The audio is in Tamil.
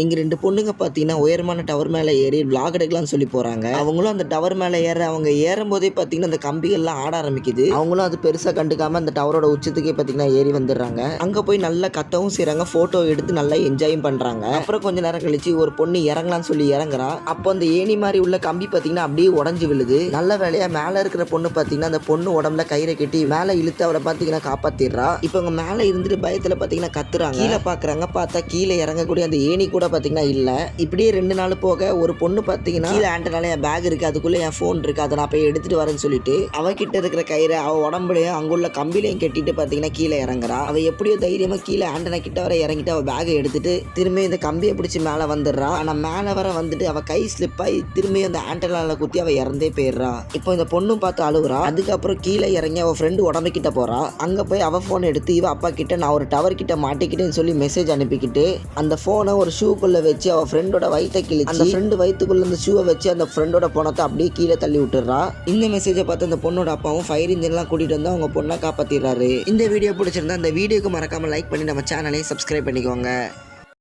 இங்க 2 பொண்ணுங்க பார்த்தீங்கன்னா, உயரமான டவர் மேல ஏறி விளாக் எடுக்கலாம்னு சொல்லி போறாங்க. அவங்களும் அந்த டவர் மேல அவங்க ஏறும்போதே பார்த்தீங்கன்னா, அந்த கம்பிகள்லாம் ஆட ஆரம்பிக்குது. அவங்களும் அது பெருசா கண்டுக்காம அந்த டவரோட உச்சத்துக்கே பார்த்தீங்கன்னா ஏறி வந்துடுறாங்க. அங்க போய் நல்லா கத்தவும் செய்றாங்க. ஃபோட்டோ எடுத்து நல்லா என்ஜாயும் பண்றாங்க. அப்புறம் கொஞ்ச நேரம் கழிச்சு ஒரு பொண்ணு இறங்கலாம்னு சொல்லி இறங்குறா. அப்போ அந்த ஏணி மாதிரி உள்ள கம்பி பார்த்தீங்கன்னா அப்படியே உடைஞ்சு விழுது. நல்ல வேளையா மேல இருக்கிற பொண்ணு பார்த்தீங்கன்னா, அந்த பொண்ணு உடம்புல கயிறை கட்டி மேல இழுத்து அவளை பார்த்தீங்கன்னா காப்பாத்திடுறா. இப்போ அவங்க மேல இருந்துட்டு பயத்துல பார்த்தீங்கன்னா கத்துறாங்க. கீழே பார்க்கறாங்க. பார்த்தா கீழே இறங்கக்கூடிய அந்த ஏணி கூட பார்த்தீங்கன்னா இல்ல. இப்படியே 2 நாள் போக ஒரு பொண்ணு பார்த்தீங்கன்னா கீழே ஆண்டனால என் பேக் இருக்கு, அதுக்குள்ள என் ஃபோன் இருக்கு, அதை நான் போய் எடுத்துட்டு வரேன்னு சொல்லிட்டு அவகிட்ட இருக்கிற கயிறை அவ உடம்புலையும் அங்குள்ள கம்பிலையும் கட்டிட்டு பார்த்தீங்கன்னா கீழே இறங்குறா. அவ எப்படியோ தைரியமா கீழே ஆண்டனா கிட்ட வர இறங்கிட்டு அவ பேக்கை எடுத்துட்டு திரும்பி இந்த கம்பியை பிடிச்சி மேலே வந்துடுறா. ஆனா மேலே வர வந்துட்டு அவ கை ஸ்லிப் ஆகி திரும்பி அந்த ஆண்டனால குத்தி அவ இறந்தே போயிடுறா. இப்போ இந்த பொண்ணும் பார்த்து அழுகுறா. அதுக்கப்புறம் கீழே இறங்கி அவ ஃப்ரெண்டு உடம்பு கிட்ட போறா. அங்க போய் அவ போன் எடுத்து இவ அப்பா கிட்ட நான் ஒரு டவர் கிட்ட மாட்டிக்கிட்டேன்னு சொல்லி மெசேஜ் அனுப்பிக்கிட்டு அந்த போனை ஒரு ஷூக்குள்ள வச்சு அவ ஃப்ரெண்டோட வயித்தை கிழிச்சு அந்த ஃப்ரெண்டு வயிற்றுக்குள்ள அந்த ஷூவை வச்சு அந்த ஃப்ரெண்டோட பணத்தை அப்படியே கீழே தள்ளி விட்டுறா. இந்த மெசேஜை பார்த்து அந்த பொண்ணோட அப்பாவும் ஃபயர் இன்ஜின்லாம் கூட்டிட்டு வந்து அவங்க பொண்ணை காப்பாத்திடுறாரு. இந்த வீடியோ பிடிச்சிருந்தா இந்த வீடியோக்கு மறக்காம லைக் பண்ணி நம்ம சேனலையும் சப்ஸ்கிரைப் பண்ணிக்கோங்க.